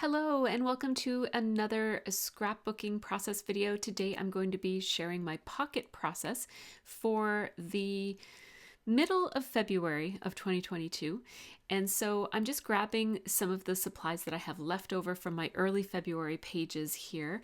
Hello and welcome to another scrapbooking process video. Today I'm going to be sharing my pocket process for the middle of February of 2022. And so I'm just grabbing some of the supplies that I have left over from my early February pages here.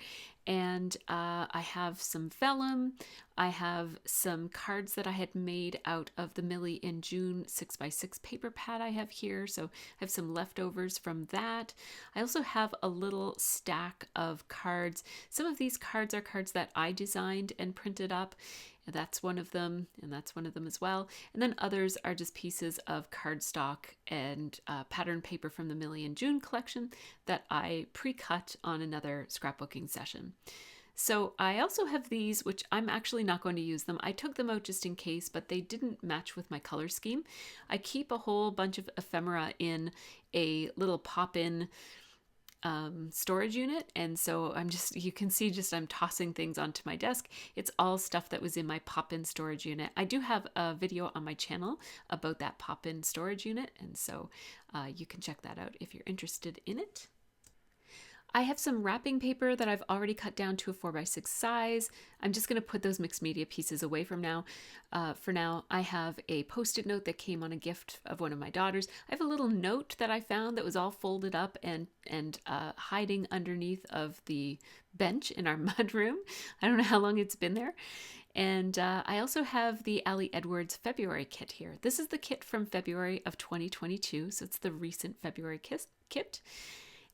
And I have some vellum. I have some cards that I had made out of the Millie in June 6x6 paper pad I have here. So I have some leftovers from that. I also have a little stack of cards. Some of these cards are cards that I designed and printed up. And that's one of them, and that's one of them as well. And then others are just pieces of cardstock and pattern paper from the Millie and June collection that I pre-cut on another scrapbooking session. So I also have these, which I'm actually not going to use them. I took them out just in case, but they didn't match with my color scheme. I keep a whole bunch of ephemera in a little pop-in storage unit, and so you can see I'm tossing things onto my desk. It's all stuff that was in my pop-in storage unit. I do have a video on my channel about that pop-in storage unit, and so you can check that out if you're interested in it. I have some wrapping paper that I've already cut down to a 4x6 size. I'm just going to put those mixed media pieces away from now. For now, I have a Post-it note that came on a gift of one of my daughters. I have a little note that I found that was all folded up and hiding underneath of the bench in our mudroom. I don't know how long it's been there. And I also have the Ali Edwards February kit here. This is the kit from February of 2022, so it's the recent February kit.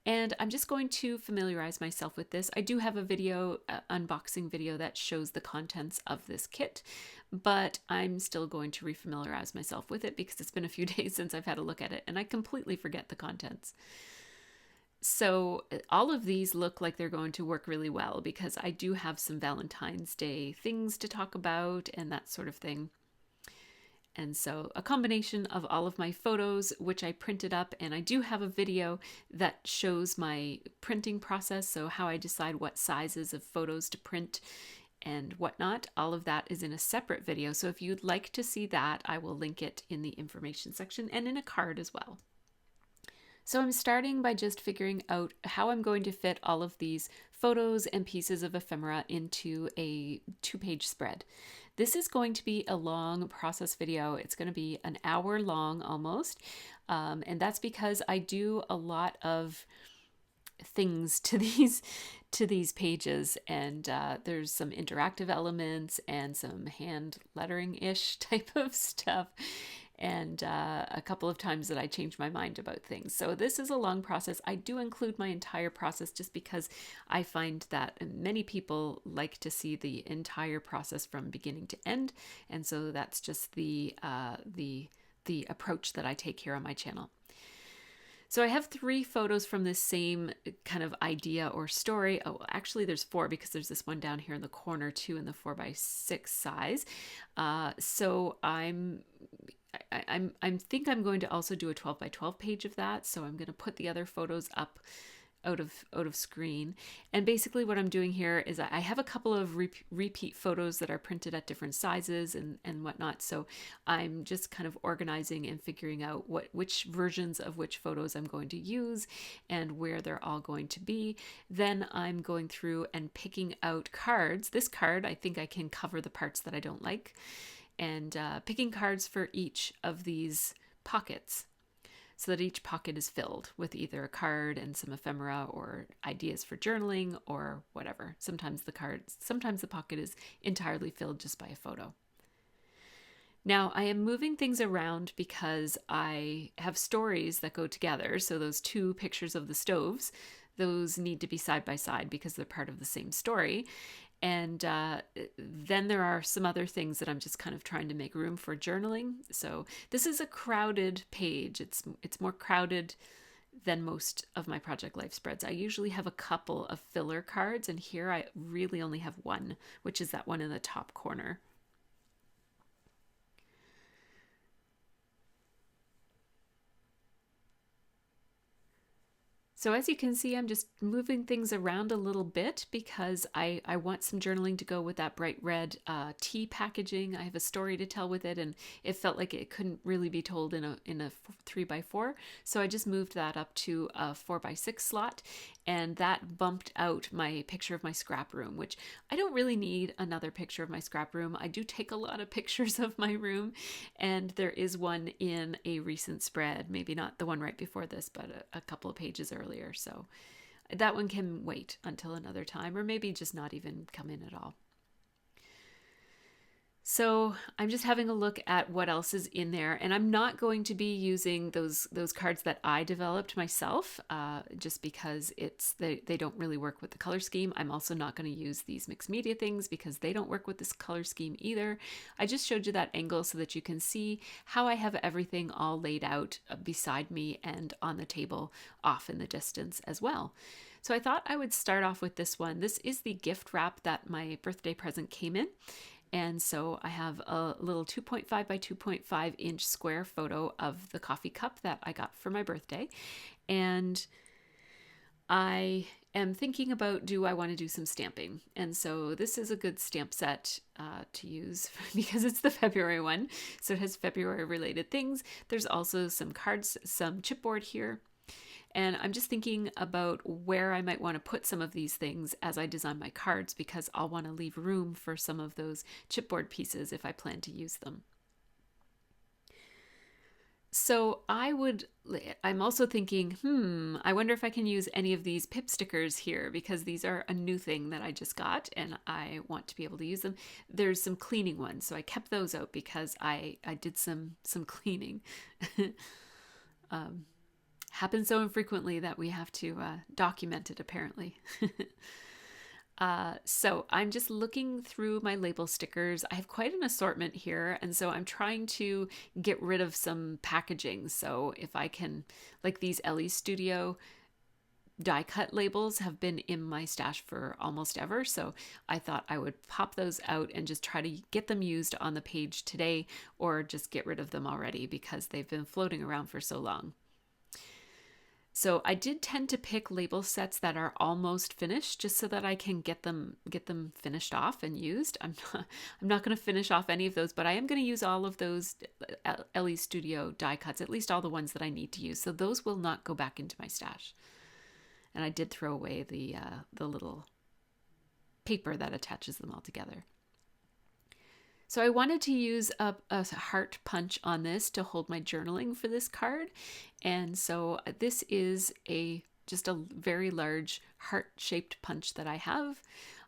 And I'm just going to familiarize myself with this. I do have a video, unboxing video that shows the contents of this kit, but I'm still going to refamiliarize myself with it because it's been a few days since I've had a look at it and I completely forget the contents. So all of these look like they're going to work really well because I do have some Valentine's Day things to talk about and that sort of thing. And so a combination of all of my photos, which I printed up, and I do have a video that shows my printing process, so how I decide what sizes of photos to print and whatnot. All of that is in a separate video, so if you'd like to see that, I will link it in the information section and in a card as well. So I'm starting by just figuring out how I'm going to fit all of these photos and pieces of ephemera into a 2-page spread. This is going to be a long process video. It's going to be an hour long almost. And that's because I do a lot of things to these pages, and there's some interactive elements and some hand lettering-ish type of stuff. And a couple of times that I changed my mind about things. So this is a long process. I do include my entire process just because I find that many people like to see the entire process from beginning to end. And so that's just the approach that I take here on my channel. So I have 3 photos from this same kind of idea or story. Oh, actually there's 4 because there's this one down here in the corner too in the 4x6 size. So I think I'm going to also do a 12x12 page of that. So I'm going to put the other photos up out of screen. And basically what I'm doing here is I have a couple of repeat photos that are printed at different sizes and whatnot. So I'm just kind of organizing and figuring out which versions of which photos I'm going to use and where they're all going to be. Then I'm going through and picking out cards. This card, I think I can cover the parts that I don't like, and picking cards for each of these pockets so that each pocket is filled with either a card and some ephemera or ideas for journaling or whatever. Sometimes the pocket is entirely filled just by a photo. Now I am moving things around because I have stories that go together. So those 2 pictures of the stoves, those need to be side by side because they're part of the same story. And then there are some other things that I'm just kind of trying to make room for journaling. So this is a crowded page. It's more crowded than most of my Project Life spreads. I usually have a couple of filler cards, and here I really only have one, which is that one in the top corner. So as you can see, I'm just moving things around a little bit because I want some journaling to go with that bright red tea packaging. I have a story to tell with it, and it felt like it couldn't really be told in a 3x4. So I just moved that up to a 4x6 slot, and that bumped out my picture of my scrap room, which I don't really need another picture of my scrap room. I do take a lot of pictures of my room, and there is one in a recent spread, maybe not the one right before this, but a couple of pages earlier. So that one can wait until another time, or maybe just not even come in at all. So I'm just having a look at what else is in there, and I'm not going to be using those cards that I developed myself, just because they don't really work with the color scheme. I'm also not going to use these mixed media things because they don't work with this color scheme either. I just showed you that angle so that you can see how I have everything all laid out beside me and on the table off in the distance as well. So I thought I would start off with this one. This is the gift wrap that my birthday present came in. And so I have a little 2.5 by 2.5 inch square photo of the coffee cup that I got for my birthday. And I am thinking about, do I want to do some stamping? And so this is a good stamp set to use because it's the February one. So it has February related things. There's also some cards, some chipboard here. And I'm just thinking about where I might want to put some of these things as I design my cards, because I'll want to leave room for some of those chipboard pieces if I plan to use them. So I'm also thinking, I wonder if I can use any of these pip stickers here, because these are a new thing that I just got and I want to be able to use them. There's some cleaning ones, so I kept those out because I did some cleaning. Happens so infrequently that we have to document it, apparently. So I'm just looking through my label stickers. I have quite an assortment here, and so I'm trying to get rid of some packaging. So if I can, like these Ellie Studio die cut labels have been in my stash for almost ever, so I thought I would pop those out and just try to get them used on the page today, or just get rid of them already because they've been floating around for so long. So I did tend to pick label sets that are almost finished, just so that I can get them finished off and used. I'm not going to finish off any of those, but I am going to use all of those Ellie Studio die cuts, at least all the ones that I need to use. So those will not go back into my stash. And I did throw away the little paper that attaches them all together. So I wanted to use a heart punch on this to hold my journaling for this card. And so this is just a very large heart-shaped punch that I have.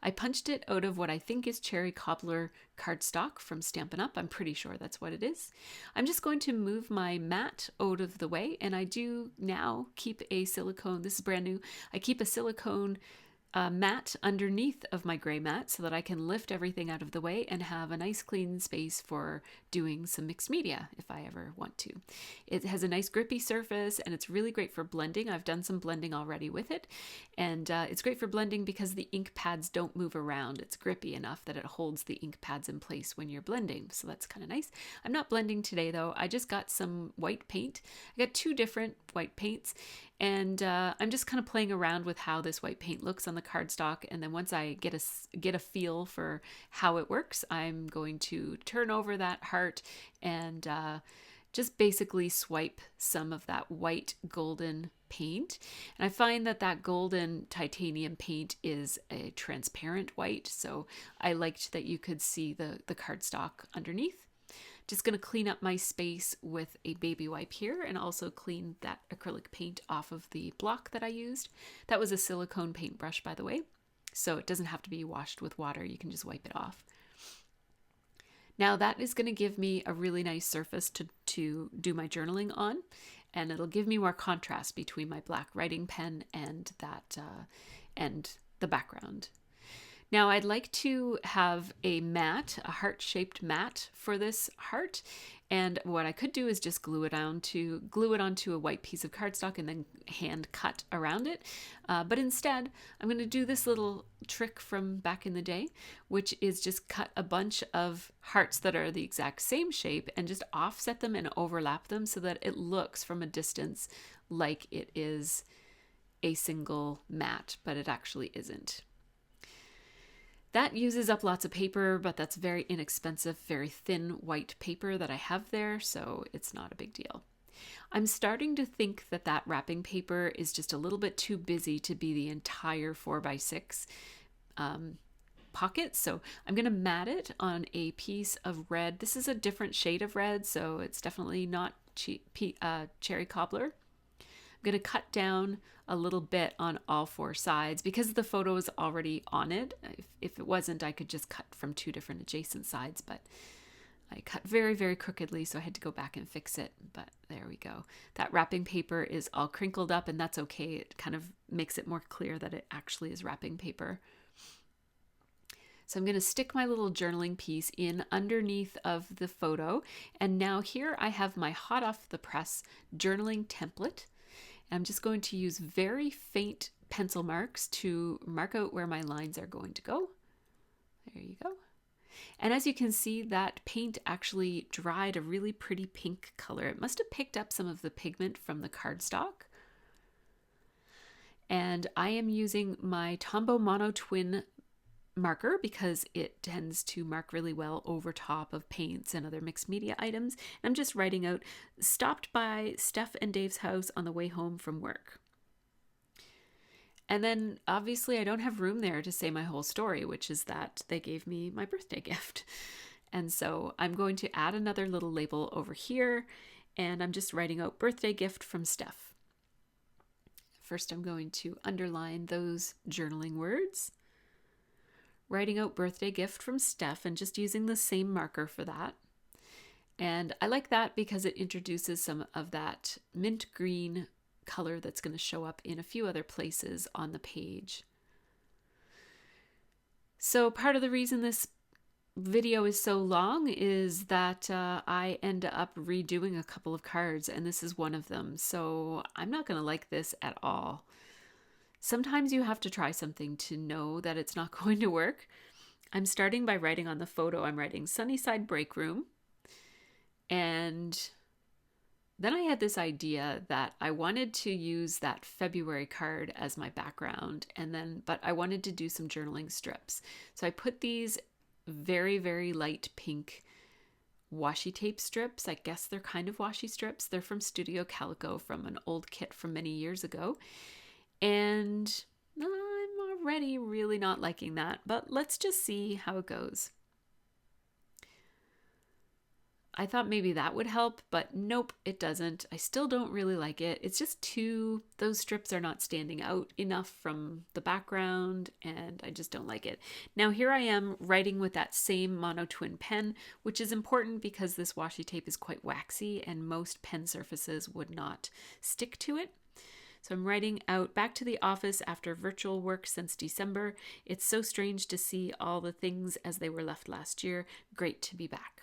I punched it out of what I think is cherry cobbler cardstock from Stampin' Up. I'm pretty sure that's what it is. I'm just going to move my mat out of the way, and I do now keep a silicone, this is brand new, I keep a silicone mat underneath of my gray mat so that I can lift everything out of the way and have a nice clean space for doing some mixed media if I ever want to. It has a nice grippy surface and it's really great for blending. I've done some blending already with it, and it's great for blending because the ink pads don't move around. It's grippy enough that it holds the ink pads in place when you're blending, so that's kind of nice. I'm not blending today though. I just got some white paint. I got 2 different white paints, and I'm just kind of playing around with how this white paint looks on the cardstock, and then once I get a feel for how it works, I'm going to turn over that heart and just basically swipe some of that white golden paint. And I find that golden titanium paint is a transparent white, so I liked that you could see the cardstock underneath. Just going to clean up my space with a baby wipe here, and also clean that acrylic paint off of the block that I used. That was a silicone paintbrush, by the way, so it doesn't have to be washed with water. You can just wipe it off. Now that is going to give me a really nice surface to do my journaling on, and it'll give me more contrast between my black writing pen and that and the background. Now I'd like to have a mat, a heart-shaped mat for this heart, and what I could do is just glue it onto a white piece of cardstock and then hand cut around it. But instead, I'm going to do this little trick from back in the day, which is just cut a bunch of hearts that are the exact same shape and just offset them and overlap them so that it looks from a distance like it is a single mat, but it actually isn't. That uses up lots of paper, but that's very inexpensive, very thin white paper that I have there, so it's not a big deal. I'm starting to think that that wrapping paper is just a little bit too busy to be the entire 4x6 pocket, so I'm going to mat it on a piece of red. This is a different shade of red, so it's definitely not cherry cobbler. I'm going to cut down a little bit on all four sides because the photo is already on it. If it wasn't, I could just cut from two different adjacent sides, but I cut very, very crookedly, so I had to go back and fix it, but there we go. That wrapping paper is all crinkled up, and that's okay. It kind of makes it more clear that it actually is wrapping paper. So I'm going to stick my little journaling piece in underneath of the photo, and now here I have my hot off the press journaling template. I'm just going to use very faint pencil marks to mark out where my lines are going to go. There you go. And as you can see, that paint actually dried a really pretty pink color. It must have picked up some of the pigment from the cardstock. And I am using my Tombow Mono Twin marker because it tends to mark really well over top of paints and other mixed media items. And I'm just writing out, stopped by Steph and Dave's house on the way home from work. And then obviously I don't have room there to say my whole story, which is that they gave me my birthday gift. And so I'm going to add another little label over here, and I'm just writing out birthday gift from Steph. First, I'm going to underline those journaling words, writing out birthday gift from Steph and just using the same marker for that. And I like that because it introduces some of that mint green color that's going to show up in a few other places on the page. So part of the reason this video is so long is that I end up redoing a couple of cards, and this is one of them. So I'm not going to like this at all. Sometimes you have to try something to know that it's not going to work. I'm starting by writing on the photo. I'm writing Sunnyside Break Room. And then I had this idea that I wanted to use that February card as my background, but I wanted to do some journaling strips. So I put these very, very light pink washi tape strips. I guess they're kind of washi strips. They're from Studio Calico, from an old kit from many years ago. And I'm already really not liking that, but let's just see how it goes. I thought maybe that would help, but nope, it doesn't. I still don't really like it. It's just those strips are not standing out enough from the background, and I just don't like it. Now here I am writing with that same Mono Twin pen, which is important because this washi tape is quite waxy and most pen surfaces would not stick to it. So I'm writing out, back to the office after virtual work since December. It's so strange to see all the things as they were left last year. Great to be back.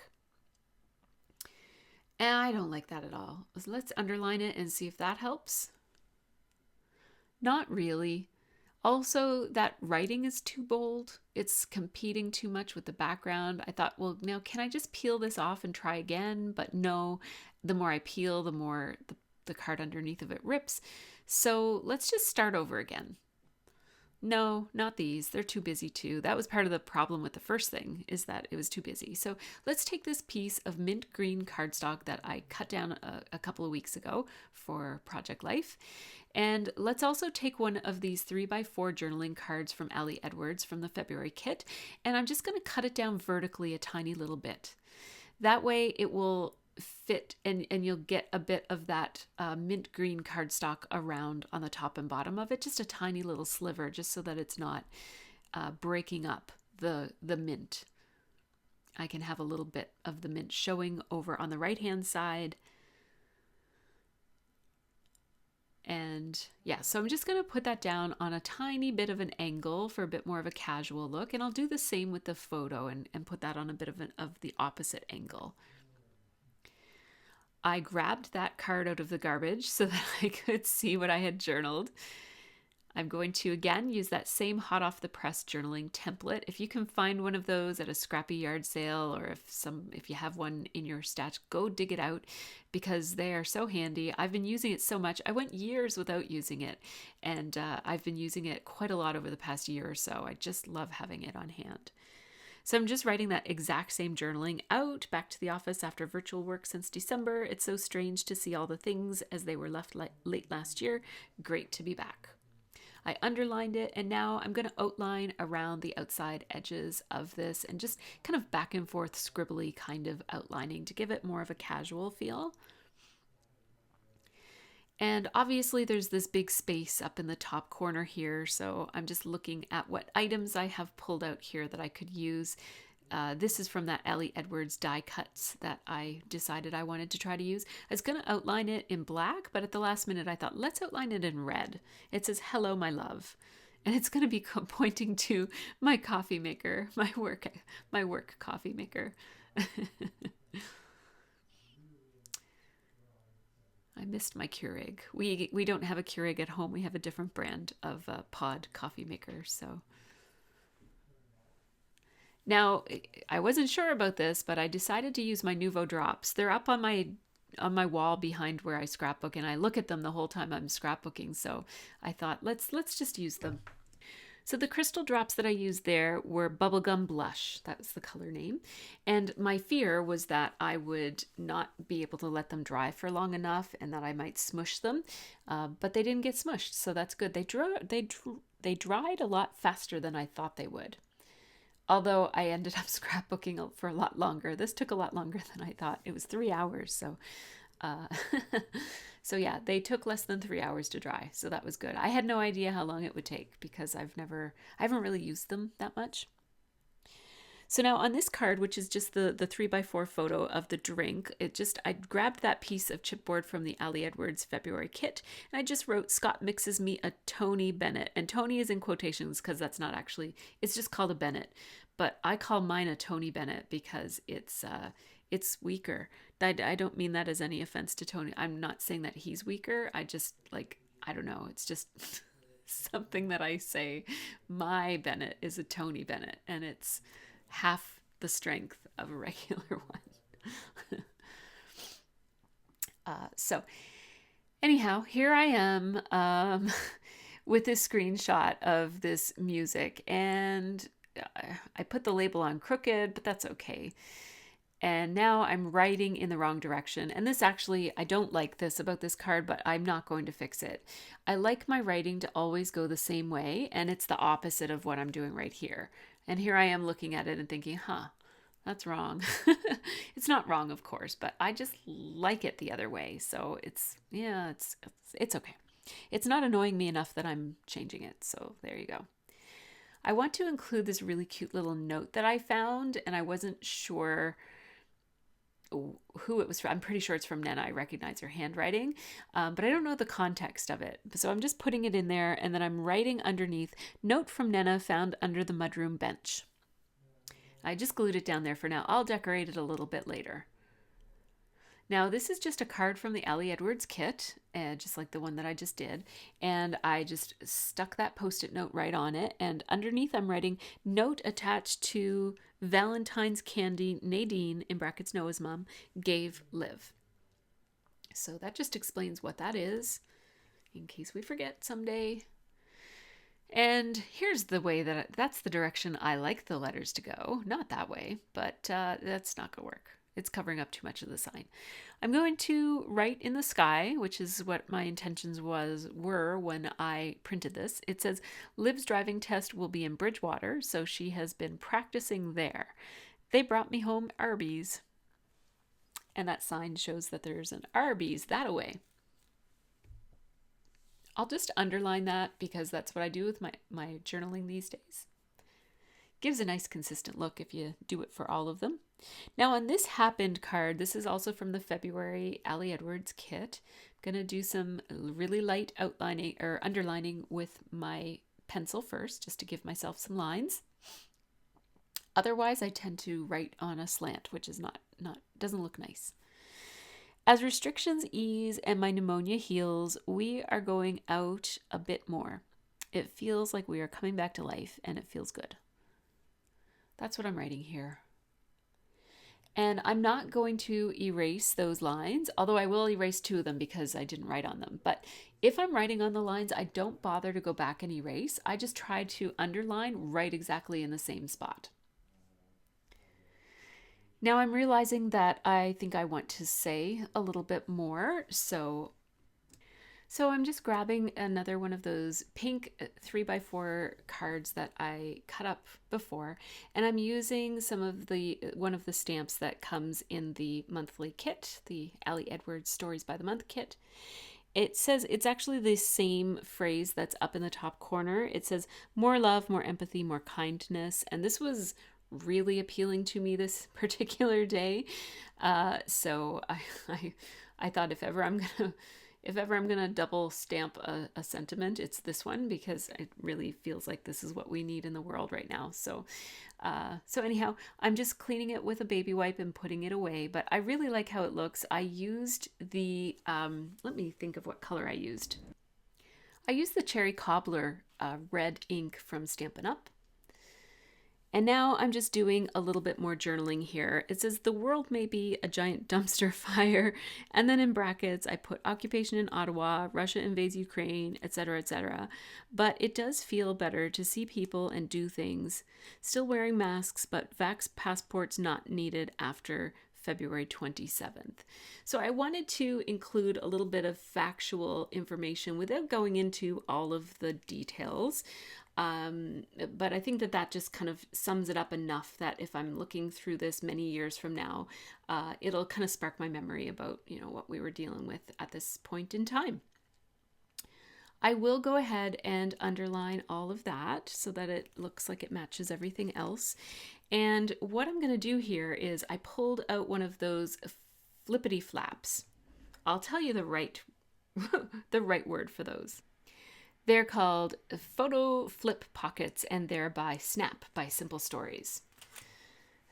And I don't like that at all. Let's underline it and see if that helps. Not really. Also, that writing is too bold. It's competing too much with the background. I thought, well, now can I just peel this off and try again? But no, the more I peel, the more the card underneath of it rips. So let's just start over again. No, not these. They're too busy too. That was part of the problem with the first thing, is that it was too busy. So let's take this piece of mint green cardstock that I cut down a couple of weeks ago for Project Life. And let's also take one of these 3x4 journaling cards from Ali Edwards from the February kit. And I'm just going to cut it down vertically a tiny little bit. That way it will fit and you'll get a bit of that mint green cardstock around on the top and bottom of it, just a tiny little sliver, just so that it's not breaking up the mint. I can have a little bit of the mint showing over on the right hand side. And yeah, so I'm just going to put that down on a tiny bit of an angle for a bit more of a casual look, and I'll do the same with the photo and put that on a bit of the opposite angle. I grabbed that card out of the garbage so that I could see what I had journaled. I'm going to again use that same hot off the press journaling template. If you can find one of those at a scrappy yard sale, or if you have one in your stash, go dig it out because they are so handy. I've been using it so much. I went years without using it, and I've been using it quite a lot over the past year or so. I just love having it on hand. So I'm just writing that exact same journaling out back to the office after virtual work since December. It's so strange to see all the things as they were left late last year. Great to be back. I underlined it, and now I'm going to outline around the outside edges of this and just kind of back and forth scribbly kind of outlining to give it more of a casual feel. And obviously there's this big space up in the top corner here, so I'm just looking at what items I have pulled out here that I could use. This is from that Ellie Edwards die cuts that I decided I wanted to try to use. I was going to outline it in black, but at the last minute I thought, let's outline it in red. It says, "Hello, my love." And it's going to be pointing to my coffee maker, my work coffee maker. I missed my Keurig. We don't have a Keurig at home. We have a different brand of pod coffee maker, so... Now, I wasn't sure about this, but I decided to use my Nuvo drops. They're up on my wall behind where I scrapbook, and I look at them the whole time I'm scrapbooking. So I thought, let's just use them. So the crystal drops that I used there were Bubblegum Blush. That was the color name. And my fear was that I would not be able to let them dry for long enough and that I might smush them. But they didn't get smushed, so that's good. They dried a lot faster than I thought they would. Although I ended up scrapbooking for a lot longer. This took a lot longer than I thought. It was 3 hours. So, so yeah, they took less than 3 hours to dry. So that was good. I had no idea how long it would take because I haven't really used them that much. So now on this card, which is just the 3x4 photo of the drink, I grabbed that piece of chipboard from the Ellie Edwards February kit, and I just wrote, "Scott mixes me a Tony Bennett." And Tony is in quotations because that's not actually, it's just called a Bennett. But I call mine a Tony Bennett because it's weaker. I don't mean that as any offense to Tony. I'm not saying that he's weaker. I just I don't know. It's just something that I say. My Bennett is a Tony Bennett, and it's half the strength of a regular one. So anyhow, here I am with this screenshot of this music, and I put the label on crooked, but that's okay. And now I'm writing in the wrong direction. And this actually, I don't like this about this card, but I'm not going to fix it. I like my writing to always go the same way, and it's the opposite of what I'm doing right here. And here I am looking at it and thinking, that's wrong. It's not wrong, of course, but I just like it the other way. So it's okay. It's not annoying me enough that I'm changing it. So there you go. I want to include this really cute little note that I found, and I wasn't sure who it was from. I'm pretty sure it's from Nena. I recognize her handwriting, but I don't know the context of it. So I'm just putting it in there, and then I'm writing underneath, "Note from Nena found under the mudroom bench." I just glued it down there for now. I'll decorate it a little bit later. Now, this is just a card from the Ellie Edwards kit, just like the one that I just did. And I just stuck that Post-it note right on it. And underneath, I'm writing, "Note attached to Valentine's candy Nadine," in brackets Noah's mom, "gave Liv." So that just explains what that is, in case we forget someday. And here's the way that's the direction I like the letters to go. Not that way, but that's not going to work. It's covering up too much of the sign. I'm going to write in the sky, which is what my intentions were when I printed this. It says, "Liv's driving test will be in Bridgewater, so she has been practicing there. They brought me home Arby's." And that sign shows that there's an Arby's that away. I'll just underline that because that's what I do with my journaling these days. Gives a nice consistent look if you do it for all of them. Now on this Happened card, this is also from the February Ellie Edwards kit. I'm going to do some really light outlining or underlining with my pencil first, just to give myself some lines. Otherwise, I tend to write on a slant, which is doesn't look nice. As restrictions ease and my pneumonia heals, we are going out a bit more. It feels like we are coming back to life, and it feels good. That's what I'm writing here. And I'm not going to erase those lines, although I will erase 2 of them because I didn't write on them. But if I'm writing on the lines, I don't bother to go back and erase. I just try to underline right exactly in the same spot. Now I'm realizing that I think I want to say a little bit more, so I'm just grabbing another one of those pink 3x4 cards that I cut up before, and I'm using one of the stamps that comes in the monthly kit, the Allie Edwards Stories by the Month kit. It says, it's actually the same phrase that's up in the top corner. It says, more love, more empathy, more kindness, and this was really appealing to me this particular day. So I thought if ever I'm gonna double stamp a sentiment, it's this one, because it really feels like this is what we need in the world right now. So anyhow, I'm just cleaning it with a baby wipe and putting it away, but I really like how it looks. I used the, let me think of what color I used. I used the Cherry Cobbler red ink from Stampin' Up. And now I'm just doing a little bit more journaling here. It says, the world may be a giant dumpster fire. And then in brackets, I put occupation in Ottawa, Russia invades Ukraine, etc., etc. But it does feel better to see people and do things. Still wearing masks, but vax passports not needed after February 27th. So I wanted to include a little bit of factual information without going into all of the details. But I think that just kind of sums it up enough that if I'm looking through this many years from now, it'll kind of spark my memory about, what we were dealing with at this point in time. I will go ahead and underline all of that so that it looks like it matches everything else. And what I'm going to do here is I pulled out one of those flippity flaps. I'll tell you the right word for those. They're called Photo Flip Pockets, and they're by Snap by Simple Stories.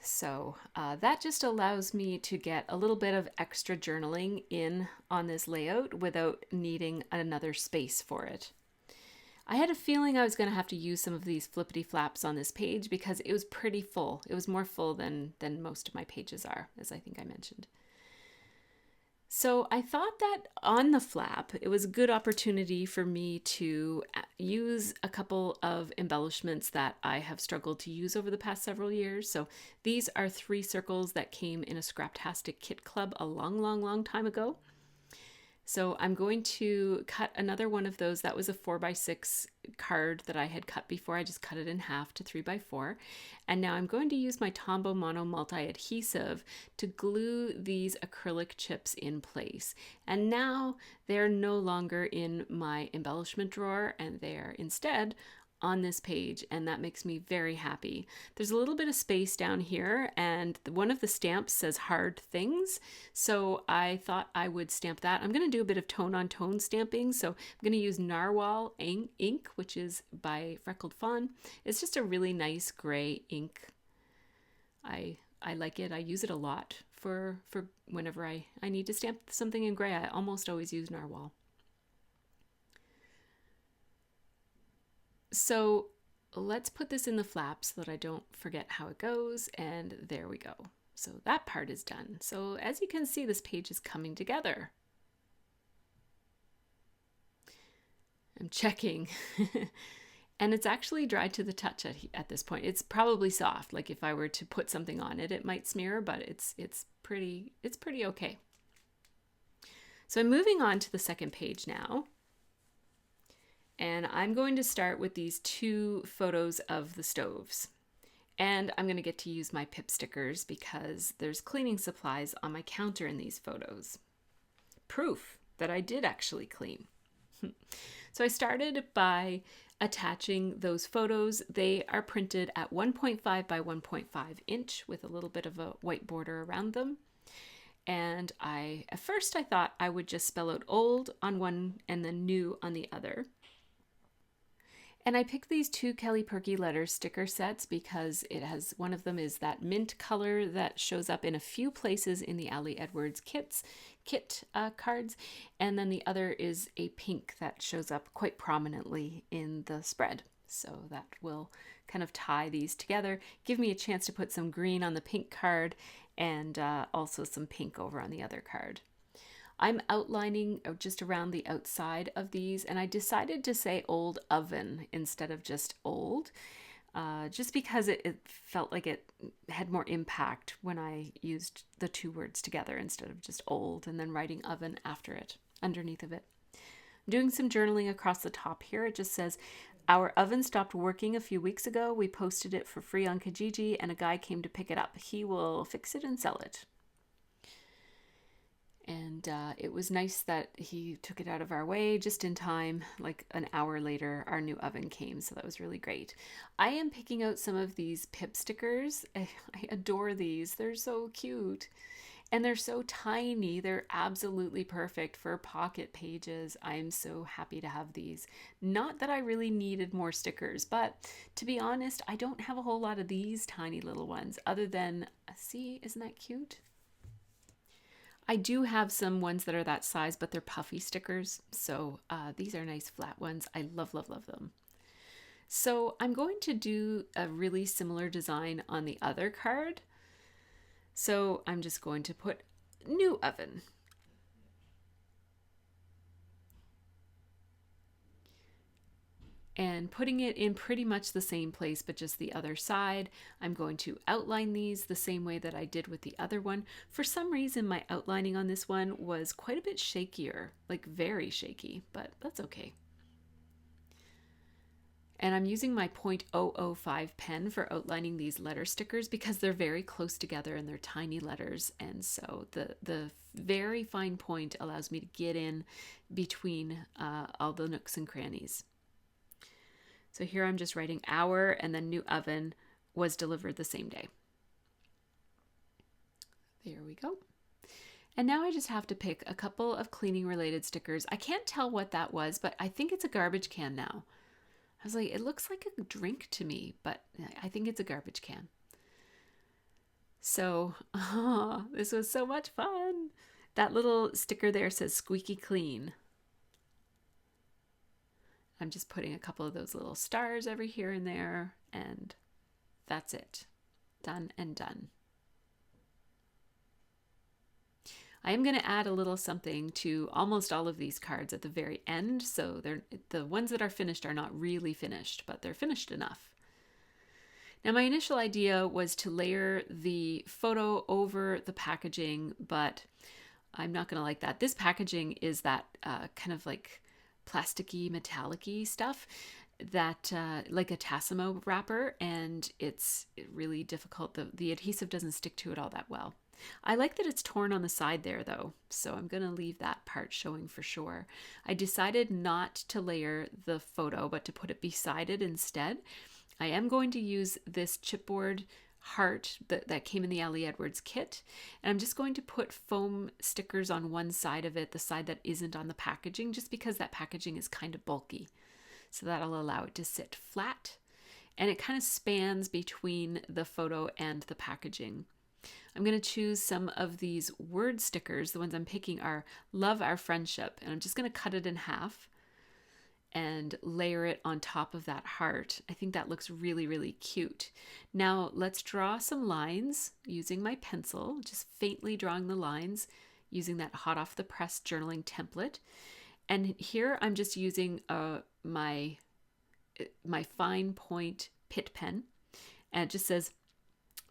So that just allows me to get a little bit of extra journaling in on this layout without needing another space for it. I had a feeling I was going to have to use some of these flippity flaps on this page because it was pretty full. It was more full than most of my pages are, as I think I mentioned. So I thought that on the flap, it was a good opportunity for me to use a couple of embellishments that I have struggled to use over the past several years. So these are 3 circles that came in a Scraptastic Kit Club a long time ago. So I'm going to cut another one of those. That was a 4x6 card that I had cut before. I just cut it in half to 3x4. And now I'm going to use my Tombow Mono Multi-Adhesive to glue these acrylic chips in place. And now they're no longer in my embellishment drawer, and they're instead on this page, and that makes me very happy. There's a little bit of space down here, and one of the stamps says hard things, so I thought I would stamp that. I'm going to do a bit of tone-on-tone stamping, so I'm going to use Narwhal ink, which is by Freckled Fawn. It's just a really nice gray ink. I like it. I use it a lot for whenever I need to stamp something in gray. I almost always use Narwhal. So let's put this in the flap so that I don't forget how it goes, and there we go. So that part is done. So as you can see, this page is coming together. I'm checking. And it's actually dried to the touch at this point. It's probably soft. Like if I were to put something on it, it might smear, but it's pretty okay. So I'm moving on to the second page now. And I'm going to start with these 2 photos of the stoves. And I'm going to get to use my pip stickers because there's cleaning supplies on my counter in these photos. Proof that I did actually clean. So I started by attaching those photos. They are printed at 1.5 by 1.5 inch with a little bit of a white border around them. And at first I thought I would just spell out old on one and then new on the other. And I picked these 2 Kelly Perky Letters sticker sets because one of them is that mint color that shows up in a few places in the Allie Edwards kits. kit cards, and then the other is a pink that shows up quite prominently in the spread. So that will kind of tie these together, give me a chance to put some green on the pink card and also some pink over on the other card. I'm outlining just around the outside of these, and I decided to say old oven instead of just old, just because it felt like it had more impact when I used the two words together instead of just old and then writing oven after it, underneath of it. I'm doing some journaling across the top here. It just says, our oven stopped working a few weeks ago. We posted it for free on Kijiji and a guy came to pick it up. He will fix it and sell it. And it was nice that he took it out of our way just in time. Like an hour later, our new oven came, so that was really great. I am picking out some of these pip stickers. I adore these. They're so cute. And they're so tiny. They're absolutely perfect for pocket pages. I am so happy to have these. Not that I really needed more stickers, but to be honest, I don't have a whole lot of these tiny little ones other than, see, isn't that cute? I do have some ones that are that size, but they're puffy stickers. So these are nice flat ones. I love, love, love them. So I'm going to do a really similar design on the other card. So I'm just going to put new oven. And putting it in pretty much the same place, but just the other side. I'm going to outline these the same way that I did with the other one. For some reason, my outlining on this one was quite a bit shakier, like very shaky, but that's okay. And I'm using my .005 pen for outlining these letter stickers because they're very close together and they're tiny letters. And so the very fine point allows me to get in between all the nooks and crannies. So here I'm just writing hour and then new oven was delivered the same day. There we go. And now I just have to pick a couple of cleaning related stickers. I can't tell what that was, but I think it's a garbage can now. I was like, it looks like a drink to me, but I think it's a garbage can. So, this was so much fun. That little sticker there says squeaky clean. I'm just putting a couple of those little stars over here and there, and that's it. Done and done. I am going to add a little something to almost all of these cards at the very end, so the ones that are finished are not really finished, but they're finished enough. Now, my initial idea was to layer the photo over the packaging, but I'm not going to like that. This packaging is that kind of like plasticky, metallic-y stuff that like a Tassimo wrapper, and it's really difficult. The adhesive doesn't stick to it all that well. I like that it's torn on the side there though, so I'm going to leave that part showing for sure. I decided not to layer the photo, but to put it beside it instead. I am going to use this chipboard heart that came in the Ellie Edwards kit, and I'm just going to put foam stickers on one side of it, the side that isn't on the packaging, just because that packaging is kind of bulky. So that'll allow it to sit flat, and it kind of spans between the photo and the packaging. I'm going to choose some of these word stickers. The ones I'm picking are Love Our Friendship, and I'm just going to cut it in half and layer it on top of that heart. I think that looks really, really cute. Now let's draw some lines using my pencil, just faintly drawing the lines using that hot off the press journaling template. And here I'm just using my fine point Pitt pen, and it just says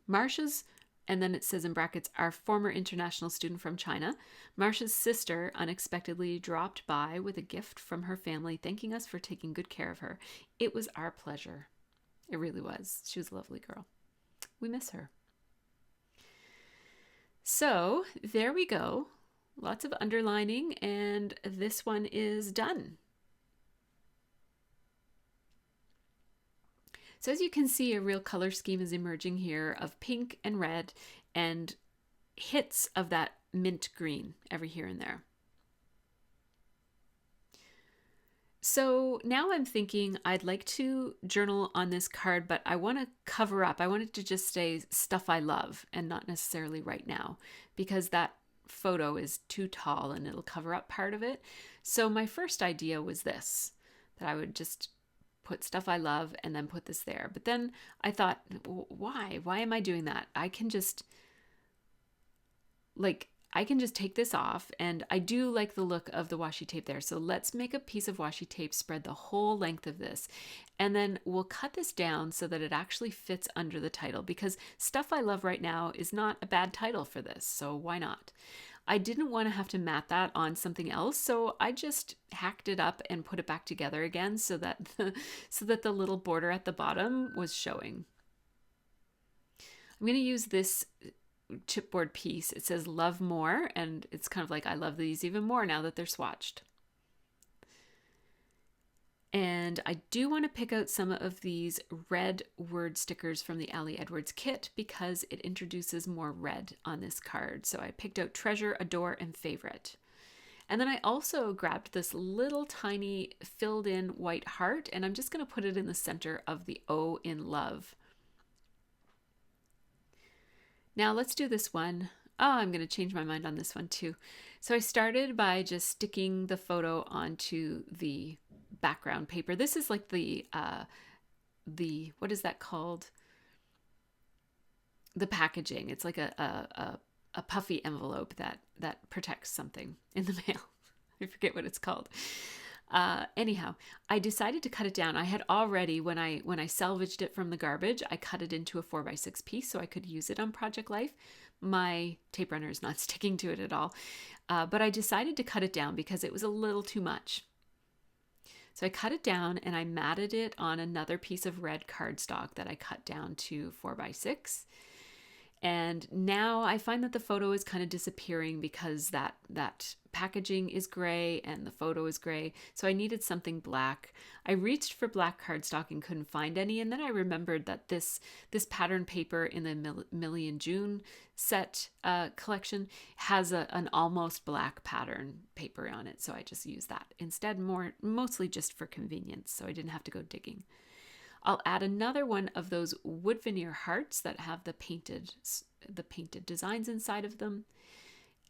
Marsha's, and then it says in brackets, our former international student from China. Marsha's sister unexpectedly dropped by with a gift from her family, thanking us for taking good care of her. It was our pleasure. It really was. She was a lovely girl. We miss her. So there we go. Lots of underlining, and this one is done. So as you can see, a real color scheme is emerging here of pink and red and hits of that mint green every here and there. So now I'm thinking I'd like to journal on this card, but I want to cover up. I want it to just say stuff I love and not necessarily right now, because that photo is too tall and it'll cover up part of it. So my first idea was this, that I would just put stuff I love and then put this there. But then I thought, why? Why am I doing that? I can just take this off, and I do like the look of the washi tape there. So let's make a piece of washi tape, spread the whole length of this, and then we'll cut this down so that it actually fits under the title, because Stuff I Love Right Now is not a bad title for this, so why not? I didn't want to have to mat that on something else, so I just hacked it up and put it back together again so that the little border at the bottom was showing. I'm going to use this chipboard piece. It says Love More, and it's kind of like I love these even more now that they're swatched. And I do want to pick out some of these red word stickers from the Ali Edwards kit because it introduces more red on this card. So I picked out Treasure, Adore, and Favorite. And then I also grabbed this little tiny filled in white heart, and I'm just going to put it in the center of the O in Love. Now let's do this one. Oh, I'm going to change my mind on this one too. So I started by just sticking the photo onto the background paper. This is like the what is that called? The packaging. It's like a puffy envelope that protects something in the mail. I forget what it's called. Anyhow, I decided to cut it down. I had already, when I salvaged it from the garbage, I cut it into a 4x6 piece so I could use it on Project Life. My tape runner is not sticking to it at all. But I decided to cut it down because it was a little too much. So I cut it down and I matted it on another piece of red cardstock that I cut down to 4x6. And now I find that the photo is kind of disappearing because that packaging is gray and the photo is gray. So I needed something black. I reached for black cardstock and couldn't find any. And then I remembered that this pattern paper in the Millie and June set collection has an almost black pattern paper on it. So I just used that instead, mostly just for convenience. So I didn't have to go digging. I'll add another one of those wood veneer hearts that have the painted designs inside of them.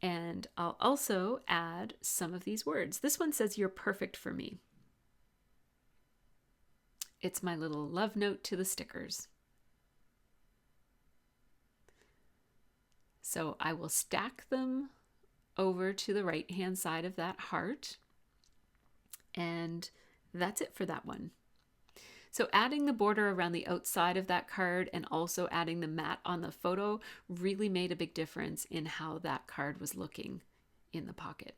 And I'll also add some of these words. This one says, "You're perfect for me." It's my little love note to the stickers. So I will stack them over to the right-hand side of that heart. And that's it for that one. So adding the border around the outside of that card and also adding the mat on the photo really made a big difference in how that card was looking in the pocket.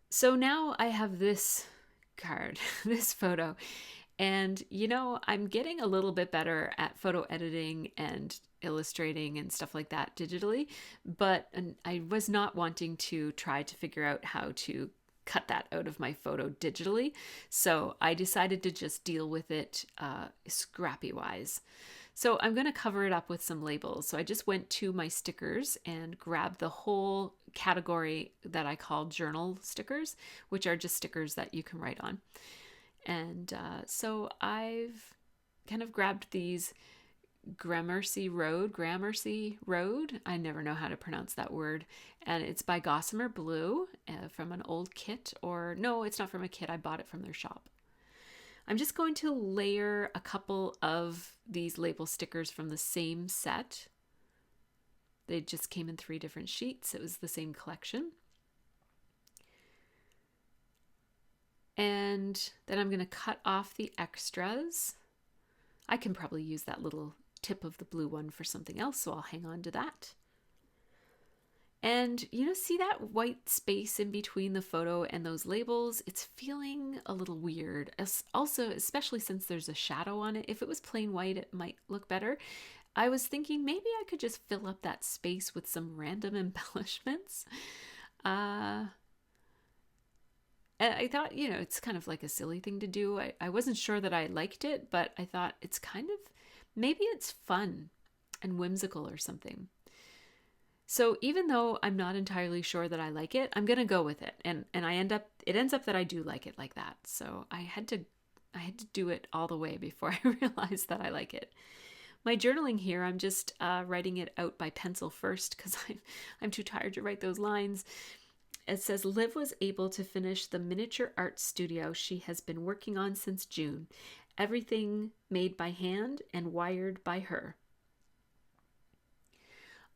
So now I have this card, this photo, and I'm getting a little bit better at photo editing and illustrating and stuff like that digitally, but I was not wanting to try to figure out how to cut that out of my photo digitally. So I decided to just deal with it scrappy wise. So I'm going to cover it up with some labels. So I just went to my stickers and grabbed the whole category that I call journal stickers, which are just stickers that you can write on. And so I've kind of grabbed these Gramercy Road. I never know how to pronounce that word. And it's by Gossamer Blue from an old kit, or no, it's not from a kit. I bought it from their shop. I'm just going to layer a couple of these label stickers from the same set. They just came in 3 different sheets. It was the same collection. And then I'm going to cut off the extras. I can probably use that little tip of the blue one for something else, so I'll hang on to that. And see that white space in between the photo and those labels? It's feeling a little weird. Also, especially since there's a shadow on it. If it was plain white, it might look better. I was thinking maybe I could just fill up that space with some random embellishments. I thought, it's kind of like a silly thing to do. I wasn't sure that I liked it, but I thought it's kind of, maybe it's fun and whimsical or something. So even though I'm not entirely sure that I like it, I'm going to go with it. And it ends up that I do like it like that. So I had to do it all the way before I realized that I like it. My journaling here, I'm just writing it out by pencil first because I'm too tired to write those lines. It says, Liv was able to finish the miniature art studio she has been working on since June. Everything made by hand and wired by her.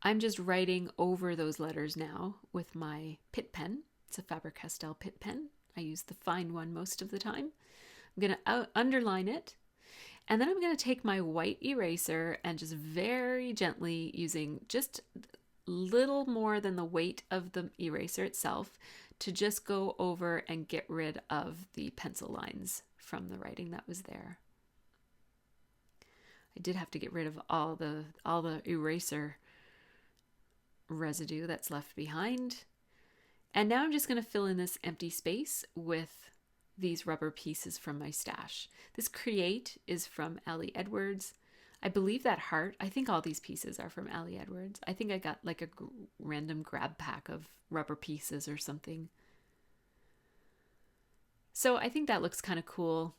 I'm just writing over those letters now with my Pitt pen. It's a Faber-Castell Pitt pen. I use the fine one most of the time. I'm going to underline it. And then I'm going to take my white eraser and just very gently, using just little more than the weight of the eraser itself, to just go over and get rid of the pencil lines from the writing that was there. I did have to get rid of all the eraser residue that's left behind. And now I'm just going to fill in this empty space with these rubber pieces from my stash. This Create is from Ali Edwards. I believe that heart, I think all these pieces are from Ali Edwards. I think I got like a random grab pack of rubber pieces or something. So I think that looks kind of cool.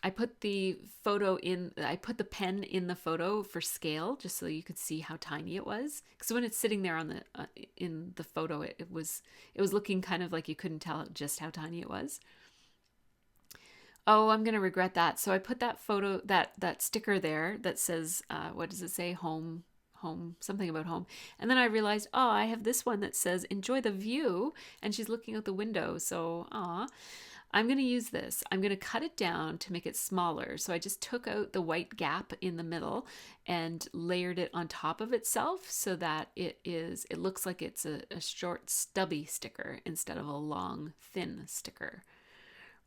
I put the pen in the photo for scale, just so you could see how tiny it was. Because when it's sitting there on the in the photo, it was looking kind of like you couldn't tell just how tiny it was. Oh, I'm gonna regret that. So I put that photo, that sticker there that says, what does it say? Home, something about home. And then I realized, oh, I have this one that says enjoy the view, and she's looking out the window. So, I'm going to use this. I'm going to cut it down to make it smaller. So I just took out the white gap in the middle and layered it on top of itself so that it looks like it's a short, stubby sticker instead of a long, thin sticker.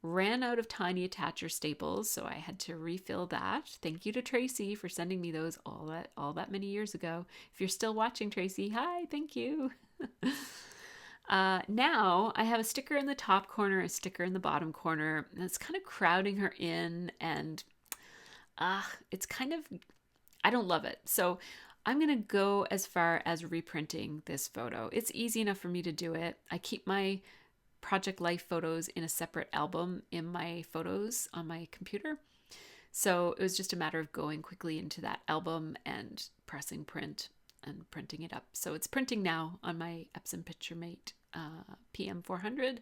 Ran out of tiny attacher staples, so I had to refill that. Thank you to Tracy for sending me those all that many years ago. If you're still watching, Tracy, hi, thank you. Now I have a sticker in the top corner, a sticker in the bottom corner, and it's kind of crowding her in, and it's kind of, I don't love it. So I'm going to go as far as reprinting this photo. It's easy enough for me to do it. I keep my Project Life photos in a separate album in my photos on my computer. So it was just a matter of going quickly into that album and pressing print and printing it up. So it's printing now on my Epson PictureMate PM400.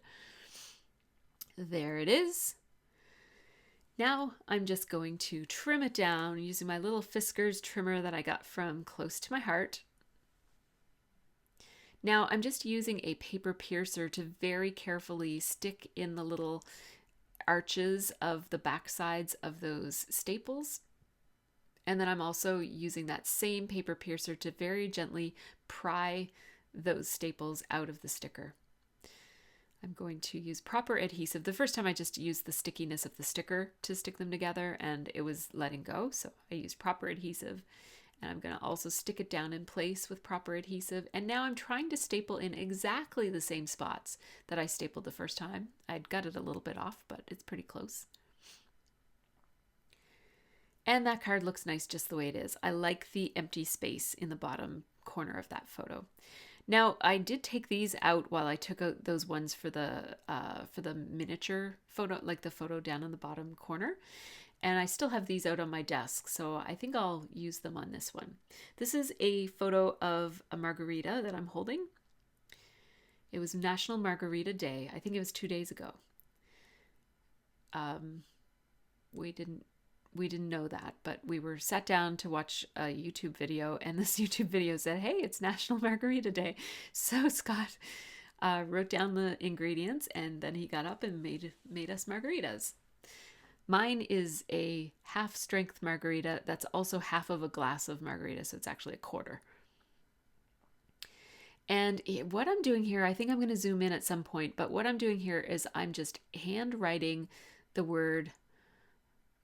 There it is. Now I'm just going to trim it down using my little Fiskars trimmer that I got from Close to My Heart. Now I'm just using a paper piercer to very carefully stick in the little arches of the back sides of those staples. And then I'm also using that same paper piercer to very gently pry those staples out of the sticker. I'm going to use proper adhesive. The first time I just used the stickiness of the sticker to stick them together and it was letting go. So I used proper adhesive, and I'm going to also stick it down in place with proper adhesive. And now I'm trying to staple in exactly the same spots that I stapled the first time. I'd got it a little bit off, but it's pretty close. And that card looks nice just the way it is. I like the empty space in the bottom corner of that photo. Now, I did take these out while I took out those ones for the miniature photo, like the photo down in the bottom corner. And I still have these out on my desk, so I think I'll use them on this one. This is a photo of a margarita that I'm holding. It was National Margarita Day. I think it was 2 days ago. We didn't know that, but we were sat down to watch a YouTube video, and this YouTube video said, hey, it's National Margarita Day. So Scott wrote down the ingredients, and then he got up and made us margaritas. Mine is a half strength margarita that's also half of a glass of margarita, so it's actually a quarter. And what I'm doing here, I think I'm going to zoom in at some point, but what I'm doing here is I'm just handwriting the word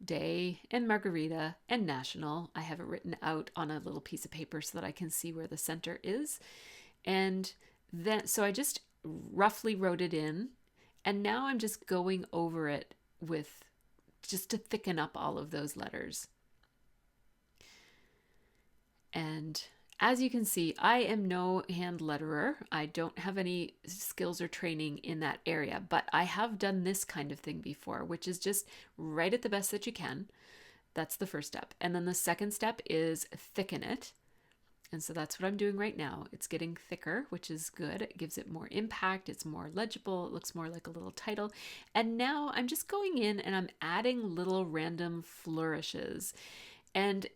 day and margarita and national. I have it written out on a little piece of paper so that I can see where the center is. And then, so I just roughly wrote it in, and now I'm just going over it with just to thicken up all of those letters. And as you can see, I am no hand letterer. I don't have any skills or training in that area, but I have done this kind of thing before, which is just write it the best that you can. That's the first step. And then the second step is thicken it. And so that's what I'm doing right now. It's getting thicker, which is good. It gives it more impact. It's more legible. It looks more like a little title. And now I'm just going in and I'm adding little random flourishes. And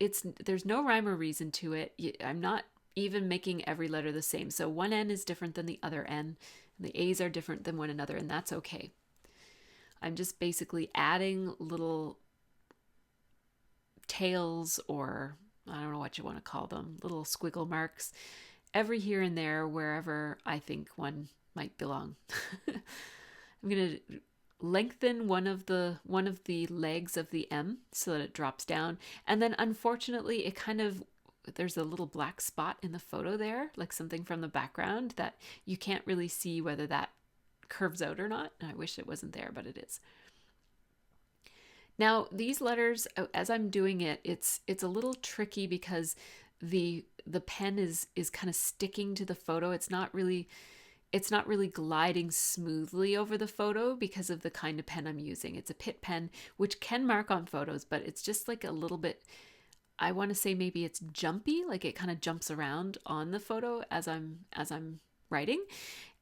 there's no rhyme or reason to it. I'm not even making every letter the same. So one N is different than the other N. And the A's are different than one another, and that's okay. I'm just basically adding little tails, or I don't know what you want to call them, little squiggle marks every here and there wherever I think one might belong. I'm going to lengthen one of the legs of the M so that it drops down, and then unfortunately there's a little black spot in the photo there, like something from the background that you can't really see whether that curves out or not. I wish it wasn't there, but it is. Now, these letters, as I'm doing it, it's a little tricky because the pen is kind of sticking to the photo. It's not really gliding smoothly over the photo because of the kind of pen I'm using. It's a Pitt pen, which can mark on photos, but it's just like a little bit, I want to say maybe it's jumpy, like it kind of jumps around on the photo as I'm writing.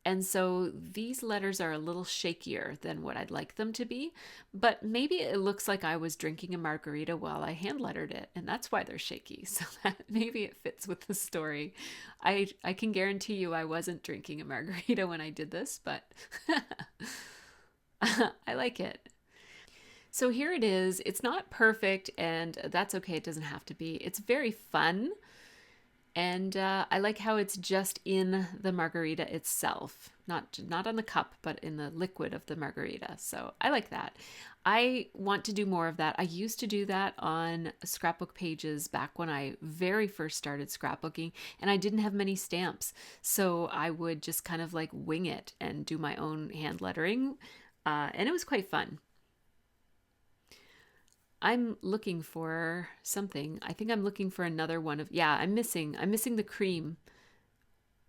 And so these letters are a little shakier than what I'd like them to be, but maybe it looks like I was drinking a margarita while I hand lettered it, and that's why they're shaky. So that maybe it fits with the story. I can guarantee you I wasn't drinking a margarita when I did this, but I like it. So here it is. It's not perfect, and that's okay. It doesn't have to be. It's very fun. And I like how it's just in the margarita itself, not on the cup, but in the liquid of the margarita. So I like that. I want to do more of that. I used to do that on scrapbook pages back when I very first started scrapbooking, and I didn't have many stamps. So I would just kind of like wing it and do my own hand lettering. And it was quite fun. I'm looking for something. I think I'm looking for another one of, I'm missing the cream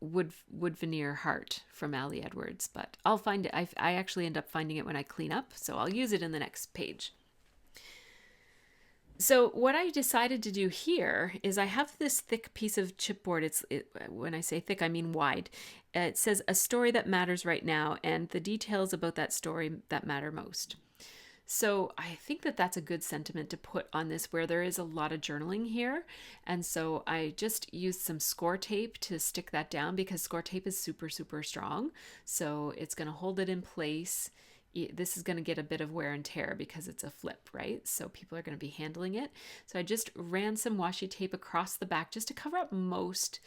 wood veneer heart from Ali Edwards, but I'll find it. I actually end up finding it when I clean up, so I'll use it in the next page. So what I decided to do here is I have this thick piece of chipboard. When I say thick, I mean wide. It says a story that matters right now and the details about that story that matter most. So I think that that's a good sentiment to put on this where there is a lot of journaling here. And so I just used some score tape to stick that down because score tape is super, super strong. So it's going to hold it in place. This is going to get a bit of wear and tear because it's a flip, right? So people are going to be handling it. So I just ran some washi tape across the back just to cover up most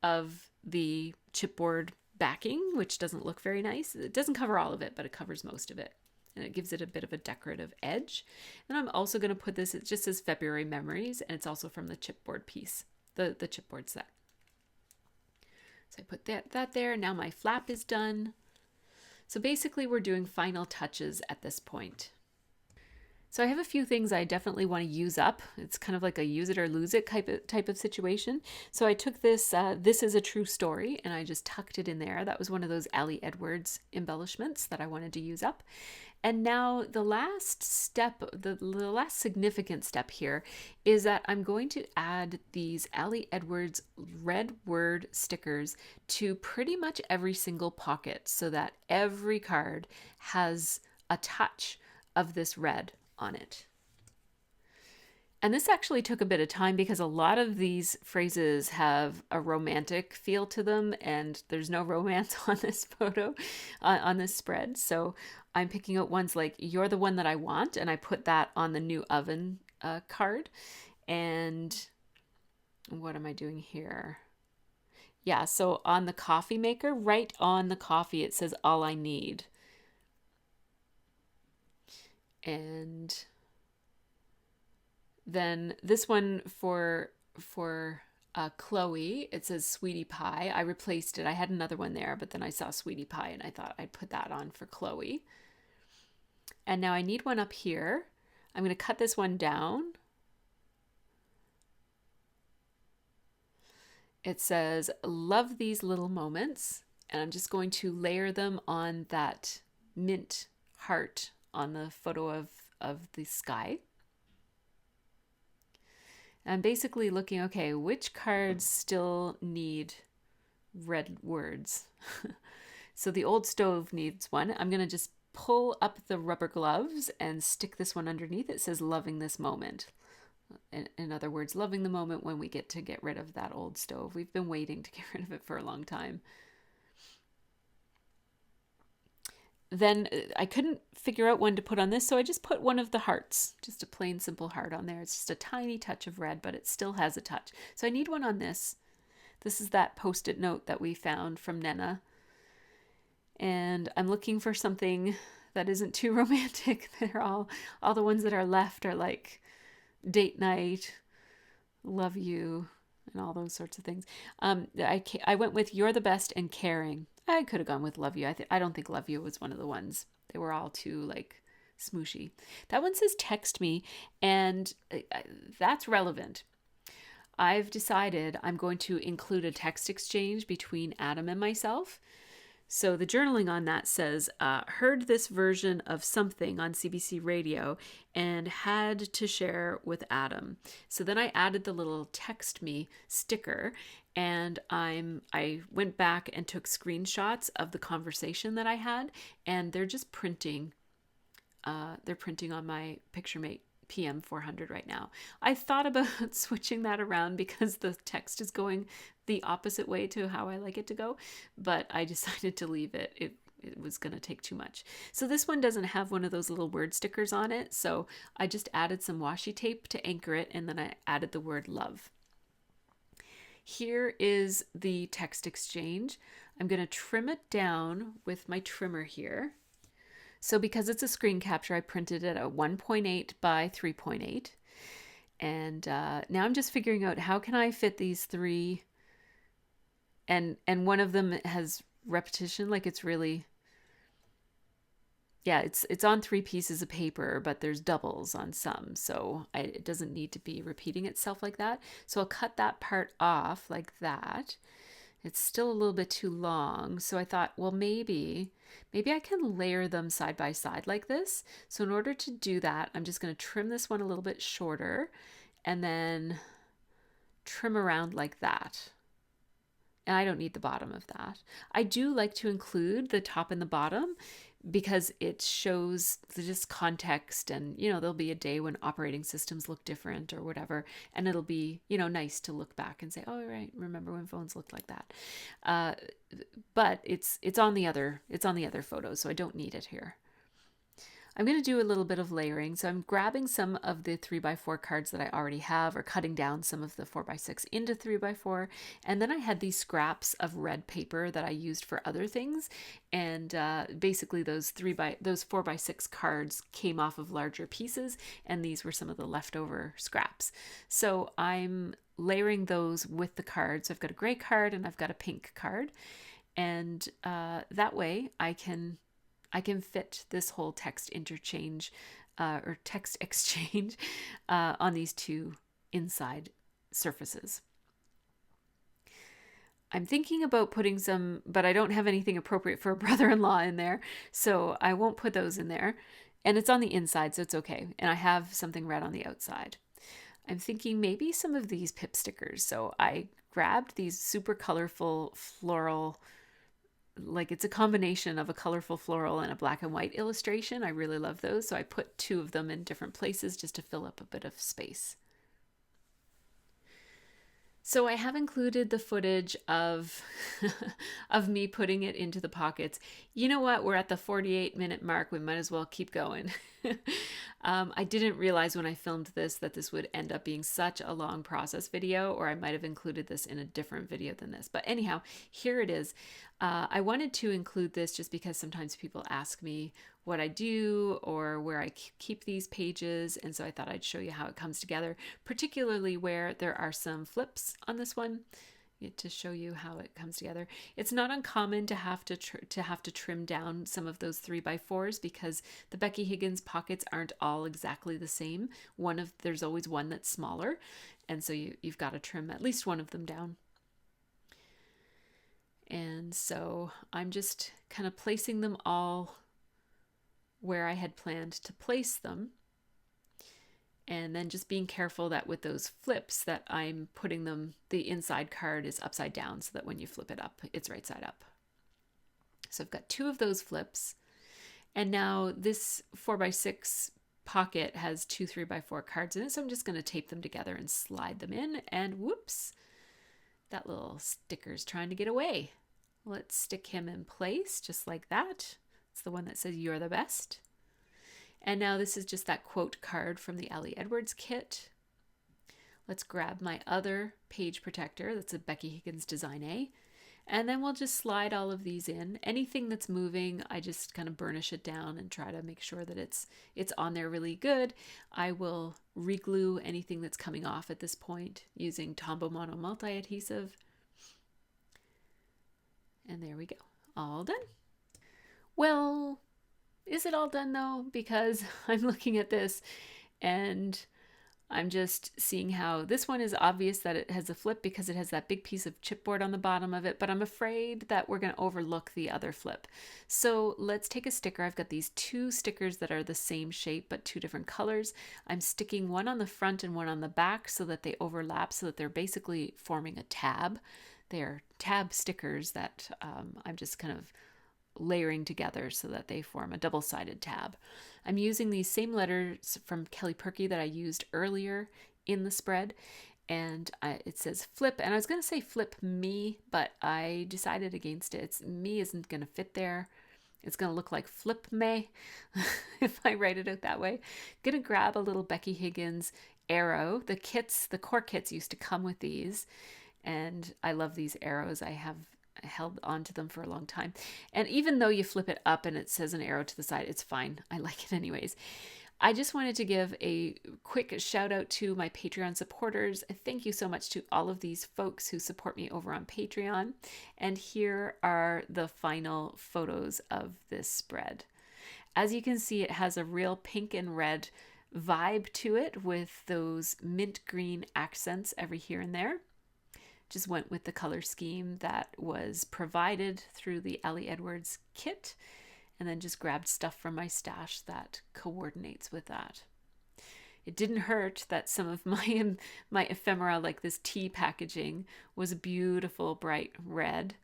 of the chipboard backing, which doesn't look very nice. It doesn't cover all of it, but it covers most of it. And it gives it a bit of a decorative edge. And I'm also going to put this, it just says February Memories, and it's also from the chipboard piece, the chipboard set. So I put that there. Now my flap is done. So basically we're doing final touches at this point. So I have a few things I definitely want to use up. It's kind of like a use it or lose it type of situation. So I took this, This Is a True Story, and I just tucked it in there. That was one of those Ali Edwards embellishments that I wanted to use up. And now the last step, the last significant step here is that I'm going to add these Ali Edwards red word stickers to pretty much every single pocket so that every card has a touch of this red on it. And this actually took a bit of time because a lot of these phrases have a romantic feel to them, and there's no romance on this photo, on this spread. So I'm picking out ones like "You're the one that I want," and I put that on the new oven card. And what am I doing here? Yeah, so on the coffee maker, right on the coffee, it says "All I Need." And then this one for Chloe, it says Sweetie Pie. I replaced it. I had another one there, but then I saw Sweetie Pie and I thought I'd put that on for Chloe. And now I need one up here. I'm going to cut this one down. It says, love these little moments. And I'm just going to layer them on that mint heart on the photo of the sky. I'm basically looking, okay, which cards still need red words? So the old stove needs one. I'm going to just pull up the rubber gloves and stick this one underneath. It says loving this moment. In other words, loving the moment when we get to get rid of that old stove. We've been waiting to get rid of it for a long time. Then I couldn't figure out one to put on this, so I just put one of the hearts, just a plain simple heart on there. It's just a tiny touch of red, but it still has a touch. So I need one on this. This is that post-it note that we found from Nena. And I'm looking for something that isn't too romantic. They're all the ones that are left are like date night, love you, and all those sorts of things. I went with you're the best and caring. I could have gone with love you. I don't think love you was one of the ones. They were all too like smooshy. That one says text me, and that's relevant. I've decided I'm going to include a text exchange between Adam and myself. So the journaling on that says, heard this version of something on CBC radio and had to share with Adam. So then I added the little text me sticker, and I went back and took screenshots of the conversation that I had, and they're just printing. They're printing on my PictureMate PM 400 right now. I thought about switching that around because the text is going the opposite way to how I like it to go, but I decided to leave it. It was going to take too much. So this one doesn't have one of those little word stickers on it, so I just added some washi tape to anchor it, and then I added the word love. Here is the text exchange. I'm going to trim it down with my trimmer here. So because it's a screen capture, I printed it at 1.8 by 3.8. And now I'm just figuring out how can I fit these three. And one of them has repetition, like it's really, yeah, it's on 3 pieces of paper, but there's doubles on some. So it doesn't need to be repeating itself like that. So I'll cut that part off like that. It's still a little bit too long. So I thought, well, maybe I can layer them side by side like this. So in order to do that, I'm just going to trim this one a little bit shorter and then trim around like that. And I don't need the bottom of that. I do like to include the top and the bottom because it shows just context, and there'll be a day when operating systems look different or whatever, and it'll be nice to look back and say, oh right, remember when phones looked like that. But it's on the other photos, so I don't need it here. I'm going to do a little bit of layering. So I'm grabbing some of the 3x4 cards that I already have, or cutting down some of the 4x6 into 3x4. And then I had these scraps of red paper that I used for other things. And basically those 4x6 cards came off of larger pieces, and these were some of the leftover scraps. So I'm layering those with the cards. So I've got a gray card and I've got a pink card. And that way I can fit this whole text interchange or text exchange on these two inside surfaces. I'm thinking about putting some, but I don't have anything appropriate for a brother-in-law in there, so I won't put those in there. And it's on the inside, so it's okay. And I have something red on the outside. I'm thinking maybe some of these pip stickers. So I grabbed these super colorful floral, like it's a combination of a colorful floral and a black and white illustration. I really love those. So I put 2 of them in different places just to fill up a bit of space. So I have included the footage of of me putting it into the pockets. You know what? We're at the 48-minute mark. We might as well keep going. I didn't realize when I filmed this that this would end up being such a long process video, or I might have included this in a different video than this. But anyhow, here it is. I wanted to include this just because sometimes people ask me what I do or where I keep these pages, and so I thought I'd show you how it comes together, particularly where there are some flips on this one to show you how it comes together. It's not uncommon to have to trim down some of those 3x4s because the Becky Higgins pockets aren't all exactly the same. There's always one that's smaller, and so you've got to trim at least one of them down. And so I'm just kind of placing them all where I had planned to place them. And then just being careful that with those flips that I'm putting them, the inside card is upside down so that when you flip it up, it's right side up. So I've got 2 of those flips. And now this 4x6 pocket has 2 3x4 cards in it. So I'm just going to tape them together and slide them in. And whoops, that little sticker's trying to get away. Let's stick him in place just like that. It's the one that says "You're the best." And now this is just that quote card from the Ellie Edwards kit. Let's grab my other page protector. That's a Becky Higgins Design A. And then we'll just slide all of these in. Anything that's moving, I just kind of burnish it down and try to make sure that it's on there really good. I will reglue anything that's coming off at this point using Tombow Mono Multi-Adhesive. And there we go. All done. Well, is it all done though? Because I'm looking at this and I'm just seeing how this one is obvious that it has a flip because it has that big piece of chipboard on the bottom of it, but I'm afraid that we're going to overlook the other flip. So let's take a sticker. I've got these 2 stickers that are the same shape but 2 different colors. I'm sticking one on the front and one on the back so that they overlap, so that they're basically forming a tab. They're tab stickers that I'm just kind of layering together so that they form a double-sided tab. I'm using these same letters from Kelly Purkey that I used earlier in the spread, and it says flip, and I was going to say flip me, but I decided against it. Me isn't going to fit there. It's going to look like flip me if I write it out that way. I'm going to grab a little Becky Higgins arrow. The core kits used to come with these, and I love these arrows. I held onto them for a long time. And even though you flip it up and it says an arrow to the side, it's fine. I like it anyways. I just wanted to give a quick shout out to my Patreon supporters. Thank you so much to all of these folks who support me over on Patreon. And here are the final photos of this spread. As you can see, it has a real pink and red vibe to it with those mint green accents every here and there. Just went with the color scheme that was provided through the Ellie Edwards kit, and then just grabbed stuff from my stash that coordinates with that. It didn't hurt that some of my ephemera, like this tea packaging, was beautiful bright red.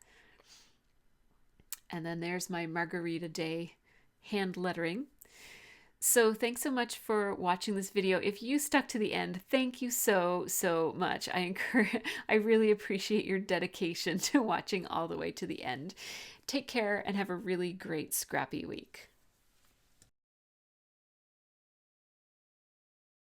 And then there's my Margarita Day hand lettering. So thanks so much for watching this video. If you stuck to the end, thank you so much. I really appreciate your dedication to watching all the way to the end. Take care and have a really great scrappy week.